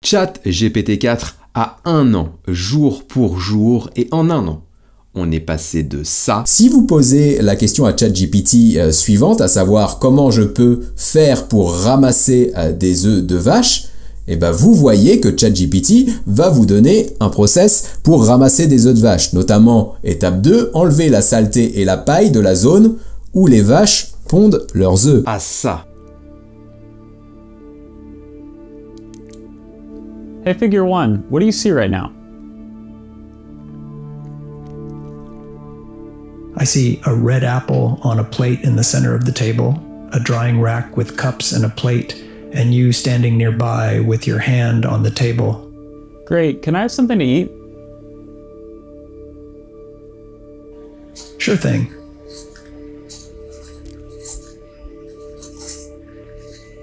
ChatGPT 4 a 1 an, jour pour jour, et en 1 an, on est passé de ça. Si vous posez la question à ChatGPT suivante, à savoir comment je peux faire pour ramasser des œufs de vache, et ben vous voyez que ChatGPT va vous donner un process pour ramasser des œufs de vache, notamment étape 2, enlever la saleté et la paille de la zone où les vaches pondent leurs œufs. À ça. Hey, figure 1, what do you see right now? I see a red apple on a plate in the center of the table, a drying rack with cups and a plate, and you standing nearby with your hand on the table. Great, can I have something to eat? Sure thing.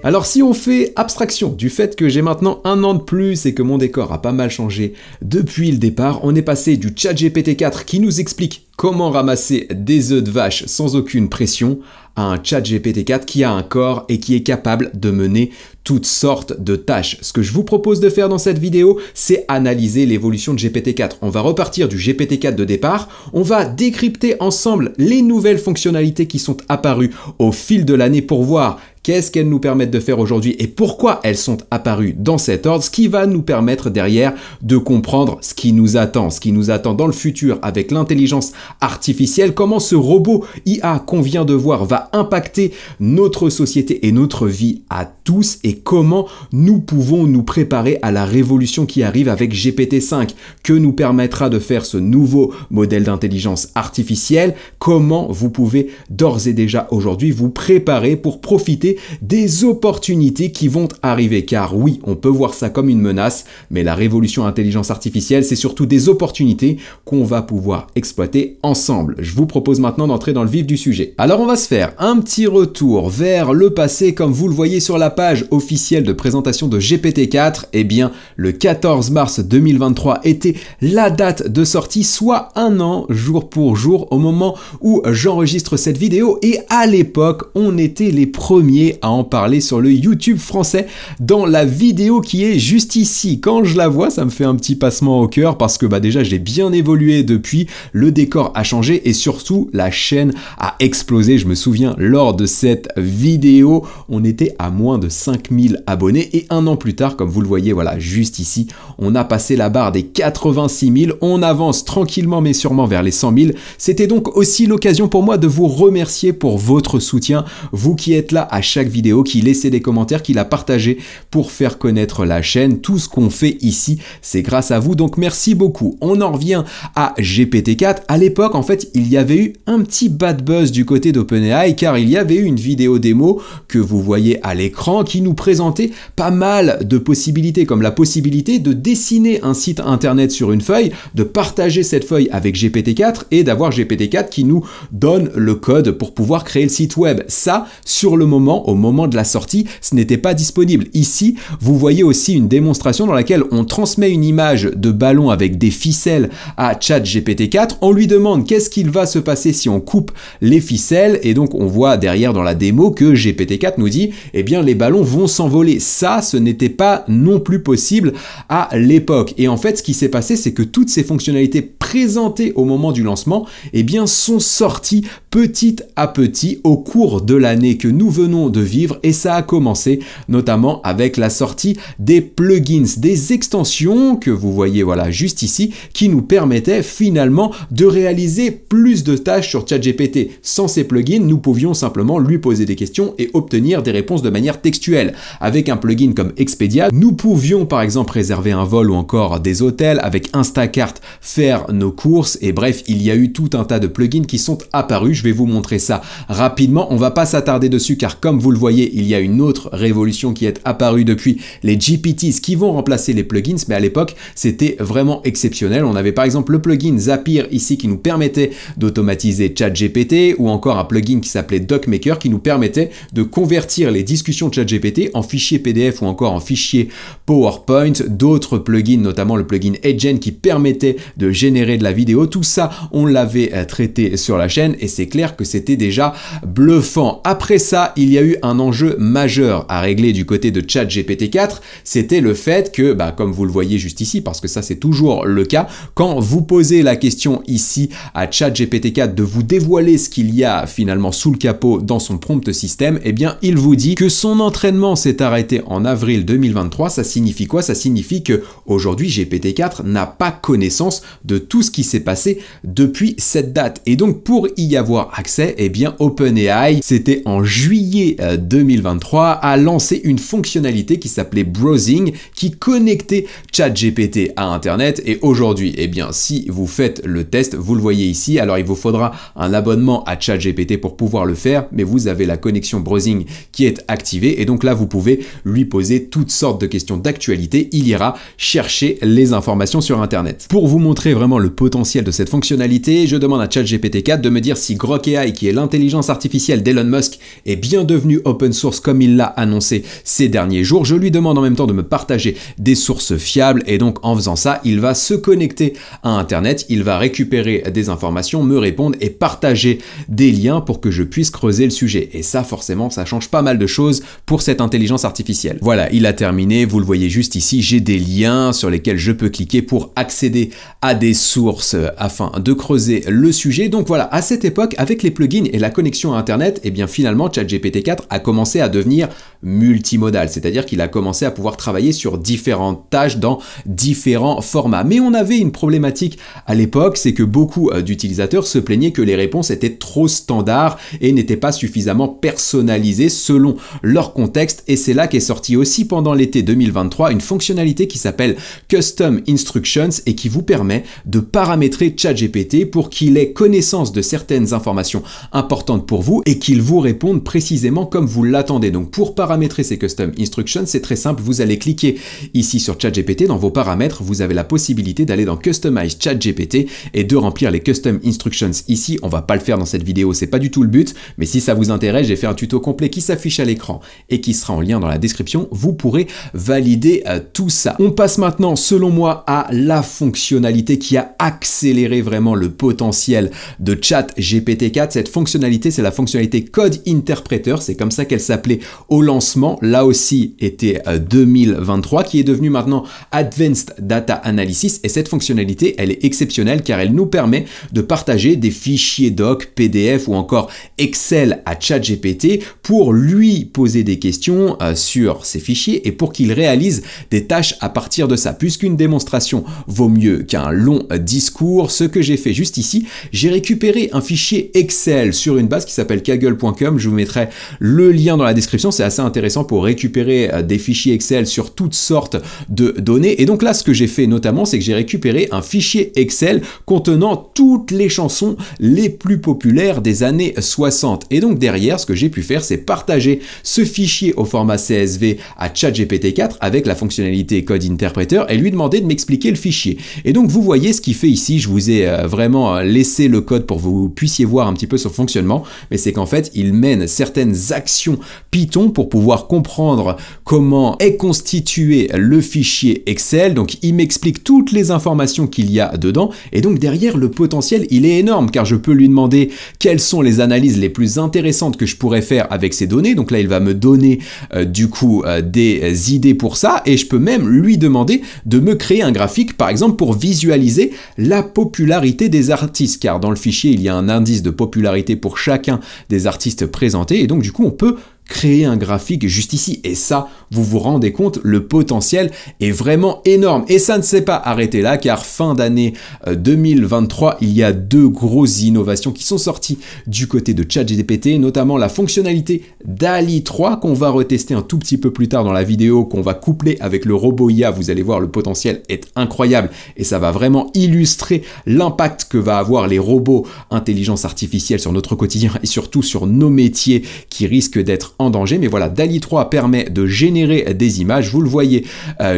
Alors si on fait abstraction du fait que j'ai maintenant 1 an de plus et que mon décor a pas mal changé depuis le départ, on est passé du ChatGPT 4 qui nous explique comment ramasser des œufs de vache sans aucune pression à un ChatGPT 4 qui a un corps et qui est capable de mener toutes sortes de tâches. Ce que je vous propose de faire dans cette vidéo, c'est analyser l'évolution de GPT-4. On va repartir du GPT-4 de départ, on va décrypter ensemble les nouvelles fonctionnalités qui sont apparues au fil de l'année pour voir qu'est-ce qu'elles nous permettent de faire aujourd'hui et pourquoi elles sont apparues dans cet ordre, ce qui va nous permettre derrière de comprendre ce qui nous attend dans le futur avec l'intelligence artificielle, comment ce robot IA qu'on vient de voir va impacter notre société et notre vie à tous et comment nous pouvons nous préparer à la révolution qui arrive avec GPT-5, que nous permettra de faire ce nouveau modèle d'intelligence artificielle, comment vous pouvez d'ores et déjà aujourd'hui vous préparer pour profiter des opportunités qui vont arriver. Car oui, on peut voir ça comme une menace, mais la révolution intelligence artificielle, c'est surtout des opportunités qu'on va pouvoir exploiter ensemble. Je vous propose maintenant d'entrer dans le vif du sujet. Alors on va se faire un petit retour vers le passé, comme vous le voyez sur la page officielle de présentation de GPT-4. Eh bien, le 14 mars 2023 était la date de sortie, soit 1 an, jour pour jour, au moment où j'enregistre cette vidéo. Et à l'époque, on était les premiers à en parler sur le YouTube français dans la vidéo qui est juste ici. Quand je la vois, ça me fait un petit passement au cœur parce que déjà j'ai bien évolué depuis, le décor a changé et surtout la chaîne a explosé. Je me souviens lors de cette vidéo, on était à moins de 5000 abonnés et 1 an plus tard, comme vous le voyez, voilà, juste ici, on a passé la barre des 86 000. On avance tranquillement mais sûrement vers les 100 000. C'était donc aussi l'occasion pour moi de vous remercier pour votre soutien, vous qui êtes là à chaque vidéo, qui laissez des commentaires, qui la partagez pour faire connaître la chaîne. Tout ce qu'on fait ici, c'est grâce à vous, donc merci beaucoup. On en revient à GPT-4. À l'époque, en fait, il y avait eu un petit bad buzz du côté d'OpenAI, car il y avait eu une vidéo démo que vous voyez à l'écran qui nous présentait pas mal de possibilités, comme la possibilité de dessiner un site internet sur une feuille, de partager cette feuille avec GPT-4 et d'avoir GPT-4 qui nous donne le code pour pouvoir créer le site web. Ça, sur le moment, au moment de la sortie, ce n'était pas disponible. Ici, vous voyez aussi une démonstration dans laquelle on transmet une image de ballon avec des ficelles à ChatGPT-4. On lui demande qu'est-ce qu'il va se passer si on coupe les ficelles et donc on voit derrière dans la démo que GPT-4 nous dit eh bien les ballons vont s'envoler. Ça, ce n'était pas non plus possible à l'époque. Et en fait, ce qui s'est passé, c'est que toutes ces fonctionnalités présentées au moment du lancement eh bien, sont sorties petit à petit au cours de l'année que nous venons de vivre et ça a commencé notamment avec la sortie des plugins, des extensions que vous voyez voilà juste ici qui nous permettaient finalement de réaliser plus de tâches sur ChatGPT. Sans ces plugins, nous pouvions simplement lui poser des questions et obtenir des réponses de manière textuelle. Avec un plugin comme Expedia, nous pouvions par exemple réserver un vol ou encore des hôtels, avec Instacart faire nos courses et bref, il y a eu tout un tas de plugins qui sont apparus. Je vais vous montrer ça rapidement, on va pas s'attarder dessus car comme vous le voyez, il y a une autre révolution qui est apparue depuis les GPTs qui vont remplacer les plugins, mais à l'époque, c'était vraiment exceptionnel. On avait par exemple le plugin Zapier ici qui nous permettait d'automatiser ChatGPT ou encore un plugin qui s'appelait DocMaker qui nous permettait de convertir les discussions de ChatGPT en fichiers PDF ou encore en fichiers PowerPoint. D'autres plugins, notamment le plugin Agent qui permettait de générer préféré de la vidéo. Tout ça, on l'avait traité sur la chaîne et c'est clair que c'était déjà bluffant. Après ça, il y a eu un enjeu majeur à régler du côté de ChatGPT 4. C'était le fait que, comme vous le voyez juste ici, parce que ça c'est toujours le cas, quand vous posez la question ici à ChatGPT 4 de vous dévoiler ce qu'il y a finalement sous le capot dans son prompt système, eh bien il vous dit que son entraînement s'est arrêté en avril 2023. Ça signifie quoi? Ça signifie que aujourd'hui GPT-4 n'a pas connaissance de tout ce qui s'est passé depuis cette date. Et donc pour y avoir accès, eh bien OpenAI, c'était en juillet 2023, a lancé une fonctionnalité qui s'appelait Browsing, qui connectait ChatGPT à Internet. Et aujourd'hui, eh bien si vous faites le test, vous le voyez ici, alors il vous faudra un abonnement à ChatGPT pour pouvoir le faire, mais vous avez la connexion Browsing qui est activée et donc là vous pouvez lui poser toutes sortes de questions d'actualité. Il ira chercher les informations sur Internet. Pour vous montrer vraiment le potentiel de cette fonctionnalité, je demande à ChatGPT 4 de me dire si Grok AI, qui est l'intelligence artificielle d'Elon Musk, est bien devenu open source comme il l'a annoncé ces derniers jours. Je lui demande en même temps de me partager des sources fiables et donc en faisant ça, il va se connecter à Internet, il va récupérer des informations, me répondre et partager des liens pour que je puisse creuser le sujet. Et ça, forcément, ça change pas mal de choses pour cette intelligence artificielle. Voilà, il a terminé, vous le voyez juste ici, j'ai des liens sur lesquels je peux cliquer pour accéder à des sources afin de creuser le sujet. Donc voilà, à cette époque, avec les plugins et la connexion à Internet, eh bien finalement, ChatGPT 4 a commencé à devenir multimodal, c'est-à-dire qu'il a commencé à pouvoir travailler sur différentes tâches dans différents formats. Mais on avait une problématique à l'époque, c'est que beaucoup d'utilisateurs se plaignaient que les réponses étaient trop standards et n'étaient pas suffisamment personnalisées selon leur contexte. Et c'est là qu'est sortie aussi pendant l'été 2023 une fonctionnalité qui s'appelle Custom Instructions et qui vous permet de paramétrer ChatGPT pour qu'il ait connaissance de certaines informations importantes pour vous et qu'il vous réponde précisément comme vous l'attendez. Donc pour paramétrer ces Custom Instructions, c'est très simple, vous allez cliquer ici sur ChatGPT, dans vos paramètres, vous avez la possibilité d'aller dans Customize ChatGPT et de remplir les Custom Instructions ici. On va pas le faire dans cette vidéo, c'est pas du tout le but, mais si ça vous intéresse, j'ai fait un tuto complet qui s'affiche à l'écran et qui sera en lien dans la description, vous pourrez valider tout ça. On passe maintenant, selon moi, à la fonctionnalité qui a accéléré vraiment le potentiel de ChatGPT 4. Cette fonctionnalité, c'est la fonctionnalité Code Interpreter, c'est comme ça qu'elle s'appelait au lancement, là aussi était 2023, qui est devenue maintenant Advanced Data Analysis, et cette fonctionnalité, elle est exceptionnelle car elle nous permet de partager des fichiers doc, PDF ou encore Excel à ChatGPT pour lui poser des questions sur ces fichiers et pour qu'il réalise des tâches à partir de ça. Puisqu'une démonstration vaut mieux qu'un long discours, ce que j'ai fait juste ici, j'ai récupéré un fichier Excel sur une base qui s'appelle kaggle.com, je vous mettrai le lien dans la description, c'est assez intéressant pour récupérer des fichiers Excel sur toutes sortes de données. Et donc là, ce que j'ai fait notamment, c'est que j'ai récupéré un fichier Excel contenant toutes les chansons les plus populaires des années 60. Et donc derrière, ce que j'ai pu faire, c'est partager ce fichier au format CSV à ChatGPT 4 avec la fonctionnalité Code Interpreter et lui demander de m'expliquer le fichier. Et donc vous voyez ce qu'il fait ici, je vous ai vraiment laissé le code pour que vous puissiez voir un petit peu son fonctionnement, mais c'est qu'en fait, il mène certaines actions Python pour pouvoir comprendre comment est constitué le fichier Excel. Donc il m'explique toutes les informations qu'il y a dedans et donc derrière, le potentiel, il est énorme car je peux lui demander quelles sont les analyses les plus intéressantes que je pourrais faire avec ces données. Donc là, il va me donner du coup des idées pour ça et je peux même lui demander de me créer un graphique, par exemple, pour visualiser la popularité des artistes, car dans le fichier, il y a un indice de popularité pour chacun des artistes présentés et donc du coup, on peut créer un graphique juste ici. Et ça, vous vous rendez compte, le potentiel est vraiment énorme. Et ça ne s'est pas arrêté là, car fin d'année 2023, il y a deux grosses innovations qui sont sorties du côté de ChatGPT, notamment la fonctionnalité DALL-E 3, qu'on va retester un tout petit peu plus tard dans la vidéo, qu'on va coupler avec le robot IA. Vous allez voir, le potentiel est incroyable et ça va vraiment illustrer l'impact que va avoir les robots intelligence artificielle sur notre quotidien et surtout sur nos métiers qui risquent d'être mettre en danger, mais voilà, DALL-E 3 permet de générer des images, vous le voyez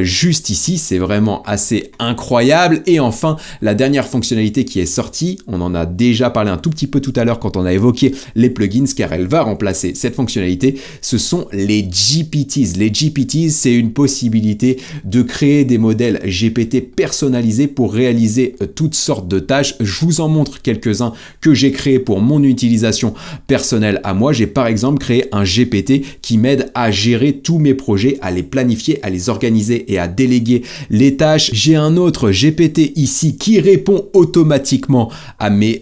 juste ici, c'est vraiment assez incroyable. Et enfin, la dernière fonctionnalité qui est sortie, on en a déjà parlé un tout petit peu tout à l'heure quand on a évoqué les plugins, car elle va remplacer cette fonctionnalité, ce sont les GPTs. Les GPTs, c'est une possibilité de créer des modèles GPT personnalisés pour réaliser toutes sortes de tâches. Je vous en montre quelques-uns que j'ai créés pour mon utilisation personnelle à moi. J'ai par exemple créé un GPT qui m'aide à gérer tous mes projets, à les planifier, à les organiser et à déléguer les tâches. J'ai un autre GPT ici qui répond automatiquement à mes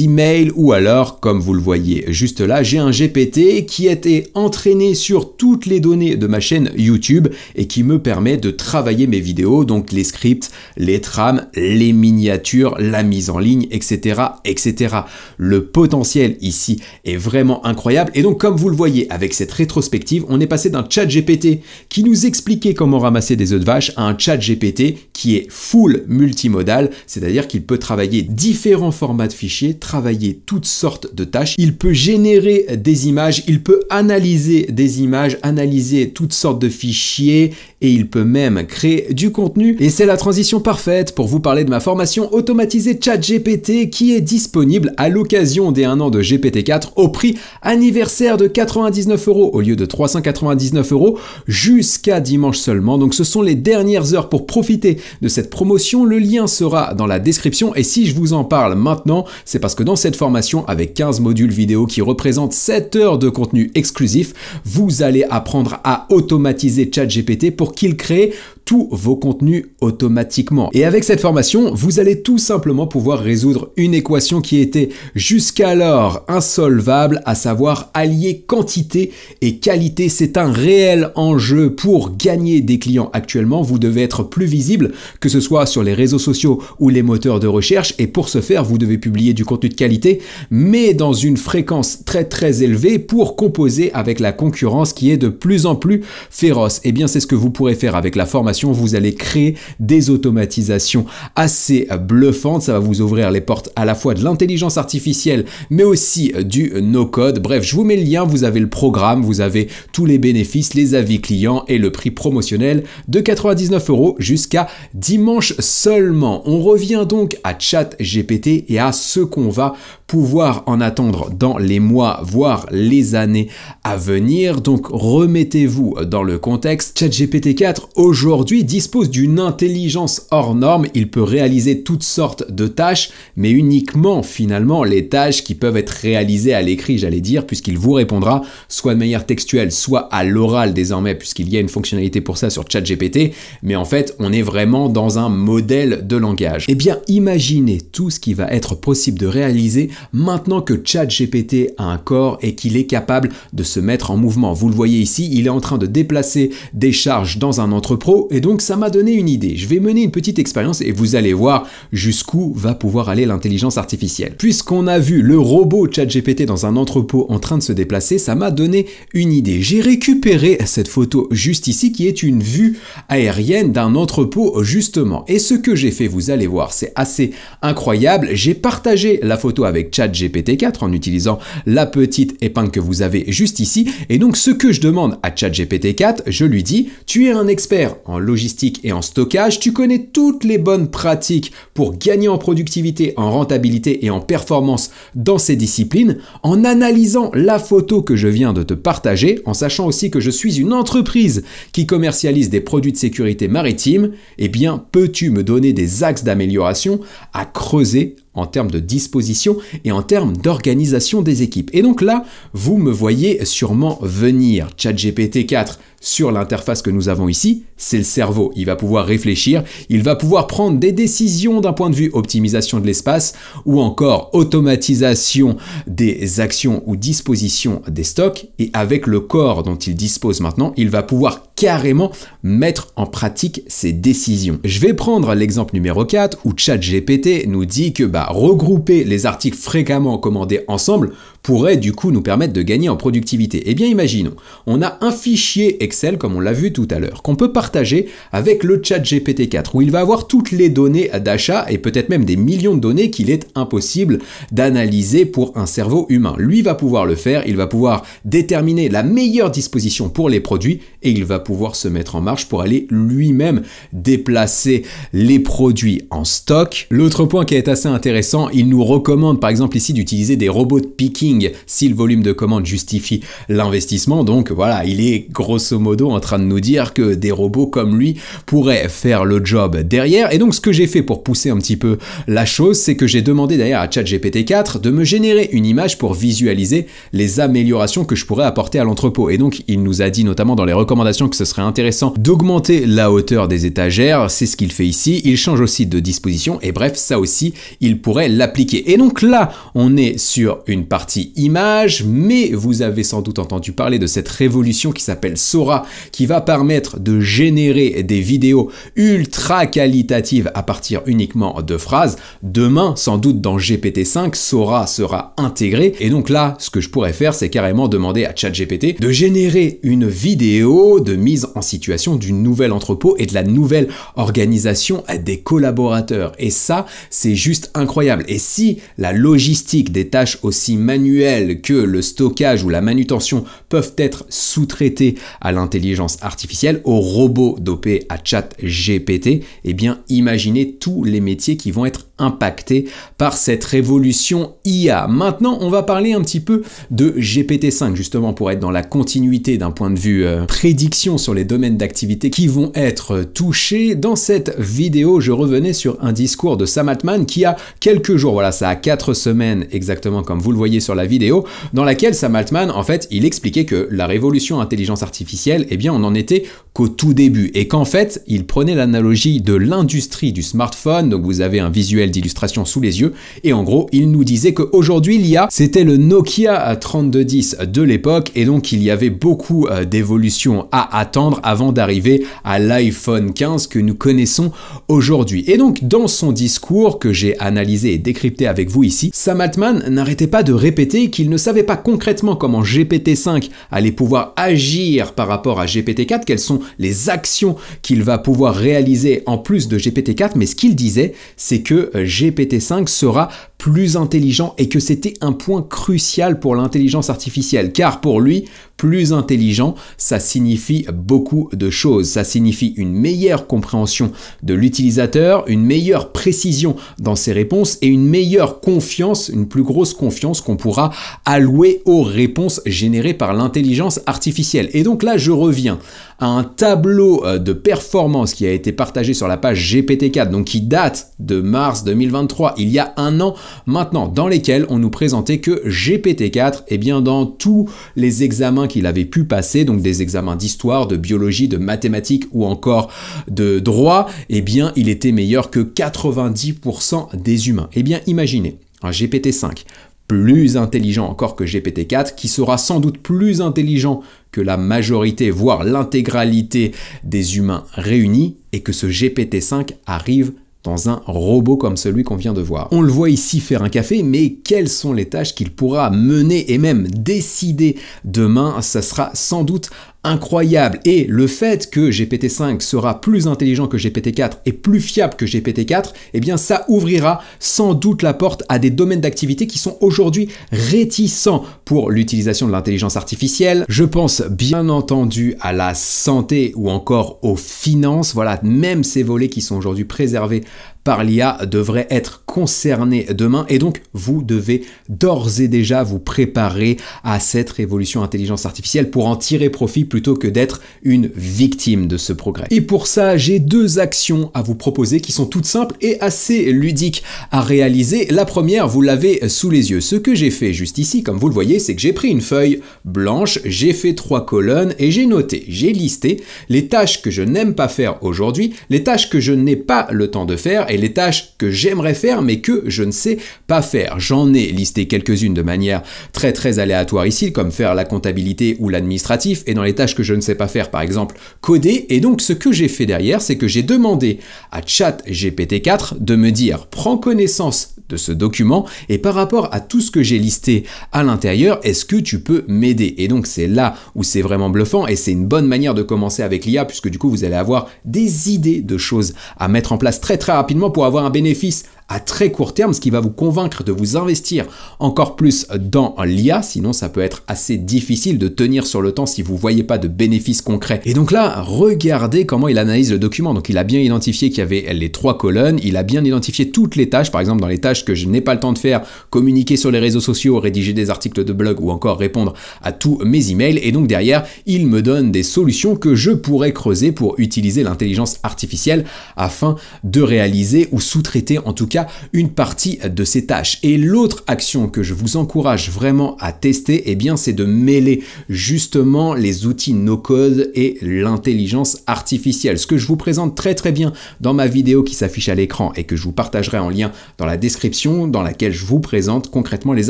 emails, ou alors, comme vous le voyez juste là, j'ai un GPT qui a été entraîné sur toutes les données de ma chaîne YouTube et qui me permet de travailler mes vidéos, donc les scripts, les trames, les miniatures, la mise en ligne, etc., etc. Le potentiel ici est vraiment incroyable. Et donc, comme vous le voyez avec cette rétrospective, on est passé d'un chat GPT qui nous expliquait comment ramasser des œufs de vache à un chat GPT qui est full multimodal, c'est-à-dire qu'il peut travailler différents formats de fichiers, travailler toutes sortes de tâches. Il peut générer des images, il peut analyser des images, analyser toutes sortes de fichiers, et il peut même créer du contenu. Et c'est la transition parfaite pour vous parler de ma formation automatisée ChatGPT qui est disponible à l'occasion des 1 an de GPT-4 au prix anniversaire de 99 € au lieu de 399 € jusqu'à dimanche seulement. Donc ce sont les dernières heures pour profiter de cette promotion. Le lien sera dans la description, et si je vous en parle maintenant, c'est parce que dans cette formation, avec 15 modules vidéo qui représentent 7 heures de contenu exclusif, vous allez apprendre à automatiser ChatGPT pour qu'il crée tous vos contenus automatiquement. Et avec cette formation, vous allez tout simplement pouvoir résoudre une équation qui était jusqu'alors insolvable, à savoir allier quantité et qualité. C'est un réel enjeu pour gagner des clients actuellement. Vous devez être plus visible, que ce soit sur les réseaux sociaux ou les moteurs de recherche, et pour ce faire, vous devez publier du contenu de qualité, mais dans une fréquence très élevée pour composer avec la concurrence qui est de plus en plus féroce. Et bien, c'est ce que vous pourrez faire avec la formation. Vous allez créer des automatisations assez bluffantes. Ça va vous ouvrir les portes à la fois de l'intelligence artificielle, mais aussi du no-code. Bref, je vous mets le lien. Vous avez le programme, vous avez tous les bénéfices, les avis clients et le prix promotionnel de 99 € jusqu'à dimanche seulement. On revient donc à ChatGPT et à ce qu'on va pouvoir en attendre dans les mois, voire les années à venir. Donc remettez-vous dans le contexte. ChatGPT 4 aujourd'hui dispose d'une intelligence hors norme. Il peut réaliser toutes sortes de tâches, mais uniquement finalement les tâches qui peuvent être réalisées à l'écrit, j'allais dire, puisqu'il vous répondra soit de manière textuelle, soit à l'oral désormais, puisqu'il y a une fonctionnalité pour ça sur ChatGPT. Mais en fait, on est vraiment dans un modèle de langage. Eh bien, imaginez tout ce qui va être possible de réaliser maintenant que ChatGPT a un corps et qu'il est capable de se mettre en mouvement. Vous le voyez ici, il est en train de déplacer des charges dans un entrepôt, et donc ça m'a donné une idée. Je vais mener une petite expérience et vous allez voir jusqu'où va pouvoir aller l'intelligence artificielle. Puisqu'on a vu le robot ChatGPT dans un entrepôt en train de se déplacer, ça m'a donné une idée. J'ai récupéré cette photo juste ici qui est une vue aérienne d'un entrepôt justement. Et ce que j'ai fait, vous allez voir, c'est assez incroyable. J'ai partagé la photo avec ChatGPT 4 en utilisant la petite épingle que vous avez juste ici. Et donc ce que je demande à ChatGPT 4, je lui dis: tu es un expert en logistique et en stockage, tu connais toutes les bonnes pratiques pour gagner en productivité, en rentabilité et en performance dans ces disciplines. En analysant la photo que je viens de te partager, en sachant aussi que je suis une entreprise qui commercialise des produits de sécurité maritime, eh bien, peux-tu me donner des axes d'amélioration à creuser en termes de disposition et en termes d'organisation des équipes? Et donc là, vous me voyez sûrement venir. ChatGPT 4 sur l'interface que nous avons ici, c'est le cerveau. Il va pouvoir réfléchir, il va pouvoir prendre des décisions d'un point de vue optimisation de l'espace ou encore automatisation des actions ou disposition des stocks. Et avec le corps dont il dispose maintenant, il va pouvoir carrément mettre en pratique ses décisions. Je vais prendre l'exemple numéro 4 où ChatGPT nous dit que regrouper les articles fréquemment commandés ensemble pourrait du coup nous permettre de gagner en productivité? Eh bien imaginons, on a un fichier Excel comme on l'a vu tout à l'heure, qu'on peut partager avec le ChatGPT-4 où il va avoir toutes les données d'achat et peut-être même des millions de données qu'il est impossible d'analyser pour un cerveau humain. Lui va pouvoir le faire, il va pouvoir déterminer la meilleure disposition pour les produits et il va pouvoir se mettre en marche pour aller lui-même déplacer les produits en stock. L'autre point qui est assez intéressant, il nous recommande par exemple ici d'utiliser des robots de picking si le volume de commandes justifie l'investissement. Donc voilà, il est grosso modo en train de nous dire que des robots comme lui pourraient faire le job derrière. Et donc ce que j'ai fait pour pousser un petit peu la chose, c'est que j'ai demandé d'ailleurs à ChatGPT-4 de me générer une image pour visualiser les améliorations que je pourrais apporter à l'entrepôt. Et donc il nous a dit notamment dans les recommandations que ce serait intéressant d'augmenter la hauteur des étagères. C'est ce qu'il fait ici. Il change aussi de disposition et bref, ça aussi, il pourrait l'appliquer. Et donc là, on est sur une partie image, mais vous avez sans doute entendu parler de cette révolution qui s'appelle Sora, qui va permettre de générer des vidéos ultra qualitatives à partir uniquement de phrases. Demain, sans doute dans GPT-5, Sora sera intégré. Et donc là, ce que je pourrais faire, c'est carrément demander à ChatGPT de générer une vidéo de mise en situation du nouvel entrepôt et de la nouvelle organisation des collaborateurs. Et ça, c'est juste incroyable. Et si la logistique des tâches aussi manuelles que le stockage ou la manutention peuvent être sous-traitées à l'intelligence artificielle, aux robots dopés à ChatGPT, eh bien imaginez tous les métiers qui vont être impactés par cette révolution IA. Maintenant, on va parler un petit peu de GPT-5, justement pour être dans la continuité d'un point de vue prédiction sur les domaines d'activité qui vont être touchés. Dans cette vidéo, je revenais sur un discours de Sam Altman qui a quelques jours, voilà, ça a 4 semaines exactement comme vous le voyez sur la vidéo, dans laquelle Sam Altman, en fait, il expliquait que la révolution intelligence artificielle, eh bien, on en était qu'au tout début et qu'en fait, il prenait l'analogie de l'industrie du smartphone, donc vous avez un visuel d'illustration sous les yeux, et en gros, il nous disait qu'aujourd'hui, l'IA, c'était le Nokia 3210 de l'époque, et donc il y avait beaucoup d'évolutions à attendre avant d'arriver à l'iPhone 15 que nous connaissons aujourd'hui. Et donc, dans son discours que j'ai analysé et décrypté avec vous ici, Sam Altman n'arrêtait pas de répéter qu'il ne savait pas concrètement comment GPT-5 allait pouvoir agir par rapport à GPT-4, quelles sont les actions qu'il va pouvoir réaliser en plus de GPT-4, mais ce qu'il disait, c'est que GPT-5 sera plus intelligent et que c'était un point crucial pour l'intelligence artificielle, car pour lui, plus intelligent, ça signifie beaucoup de choses. Ça signifie une meilleure compréhension de l'utilisateur, une meilleure précision dans ses réponses et une meilleure confiance, une plus grosse confiance qu'on pourra allouer aux réponses générées par l'intelligence artificielle. Et donc là, je reviens à un tableau de performance qui a été partagé sur la page GPT-4, donc qui date de mars 2023, il y a un an maintenant, dans lesquels on nous présentait que GPT-4, eh bien dans tous les examens qu'il avait pu passer, donc des examens d'histoire, de biologie, de mathématiques ou encore de droit, eh bien il était meilleur que 90% des humains. Eh bien imaginez un GPT-5 plus intelligent encore que GPT-4, qui sera sans doute plus intelligent que la majorité, voire l'intégralité des humains réunis, et que ce GPT-5 arrive dans un robot comme celui qu'on vient de voir. On le voit ici faire un café, mais quelles sont les tâches qu'il pourra mener et même décider demain? Ça sera sans doute incroyable. Et le fait que GPT-5 sera plus intelligent que GPT-4 et plus fiable que GPT-4, eh bien ça ouvrira sans doute la porte à des domaines d'activité qui sont aujourd'hui réticents pour l'utilisation de l'intelligence artificielle. Je pense bien entendu à la santé ou encore aux finances. Voilà, même ces volets qui sont aujourd'hui préservés par l'IA devraient être concernés demain, et donc vous devez d'ores et déjà vous préparer à cette révolution intelligence artificielle pour en tirer profit plutôt que d'être une victime de ce progrès. Et pour ça, j'ai 2 actions à vous proposer qui sont toutes simples et assez ludiques à réaliser. La première, vous l'avez sous les yeux. Ce que j'ai fait juste ici, comme vous le voyez, c'est que j'ai pris une feuille blanche, j'ai fait 3 colonnes et j'ai noté, j'ai listé les tâches que je n'aime pas faire aujourd'hui, les tâches que je n'ai pas le temps de faire et les tâches que j'aimerais faire mais que je ne sais pas faire. J'en ai listé quelques-unes de manière très aléatoire ici, comme faire la comptabilité ou l'administratif, et dans les tâches que je ne sais pas faire, par exemple, coder. Et donc ce que j'ai fait derrière, c'est que j'ai demandé à ChatGPT-4 de me dire « Prends connaissance de ce document et par rapport à tout ce que j'ai listé à l'intérieur, est-ce que tu peux m'aider ?» Et donc c'est là où c'est vraiment bluffant et c'est une bonne manière de commencer avec l'IA puisque du coup vous allez avoir des idées de choses à mettre en place très rapidement pour avoir un bénéfice à très court terme, ce qui va vous convaincre de vous investir encore plus dans l'IA, sinon ça peut être assez difficile de tenir sur le temps si vous ne voyez pas de bénéfices concrets. Et donc là, regardez comment il analyse le document. Donc il a bien identifié qu'il y avait les 3 colonnes, il a bien identifié toutes les tâches, par exemple dans les tâches que je n'ai pas le temps de faire, communiquer sur les réseaux sociaux, rédiger des articles de blog ou encore répondre à tous mes emails. Et donc derrière, il me donne des solutions que je pourrais creuser pour utiliser l'intelligence artificielle afin de réaliser ou sous-traiter en tout cas une partie de ces tâches. Et l'autre action que je vous encourage vraiment à tester, eh bien, c'est de mêler justement les outils no-code et l'intelligence artificielle. Ce que je vous présente très bien dans ma vidéo qui s'affiche à l'écran et que je vous partagerai en lien dans la description, dans laquelle je vous présente concrètement les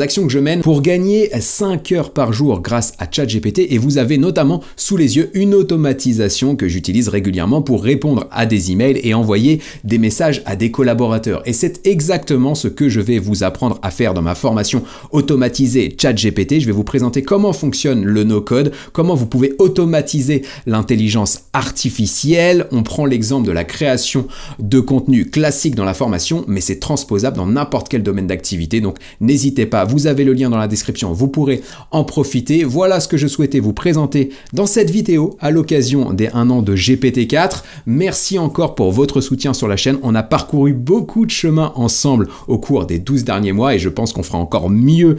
actions que je mène pour gagner 5 heures par jour grâce à ChatGPT. Et vous avez notamment sous les yeux une automatisation que j'utilise régulièrement pour répondre à des emails et envoyer des messages à des collaborateurs. Et c'est exactement ce que je vais vous apprendre à faire dans ma formation automatisée ChatGPT. Je vais vous présenter comment fonctionne le no-code, comment vous pouvez automatiser l'intelligence artificielle. On prend l'exemple de la création de contenu classique dans la formation, mais c'est transposable dans n'importe quel domaine d'activité. Donc n'hésitez pas, vous avez le lien dans la description, vous pourrez en profiter. Voilà ce que je souhaitais vous présenter dans cette vidéo à l'occasion des 1 an de GPT-4. Merci encore pour votre soutien sur la chaîne. On a parcouru beaucoup de chemin ensemble au cours des 12 derniers mois et je pense qu'on fera encore mieux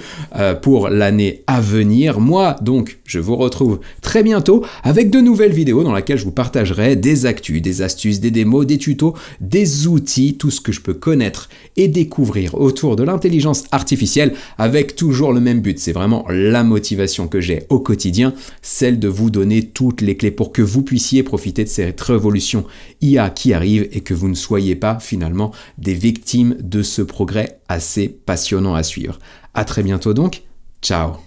pour l'année à venir. Moi, donc, je vous retrouve très bientôt avec de nouvelles vidéos dans lesquelles je vous partagerai des actus, des astuces, des démos, des tutos, des outils, tout ce que je peux connaître et découvrir autour de l'intelligence artificielle avec toujours le même but. C'est vraiment la motivation que j'ai au quotidien, celle de vous donner toutes les clés pour que vous puissiez profiter de cette révolution IA qui arrive et que vous ne soyez pas finalement des victimes de ce progrès assez passionnant à suivre. À très bientôt donc, ciao.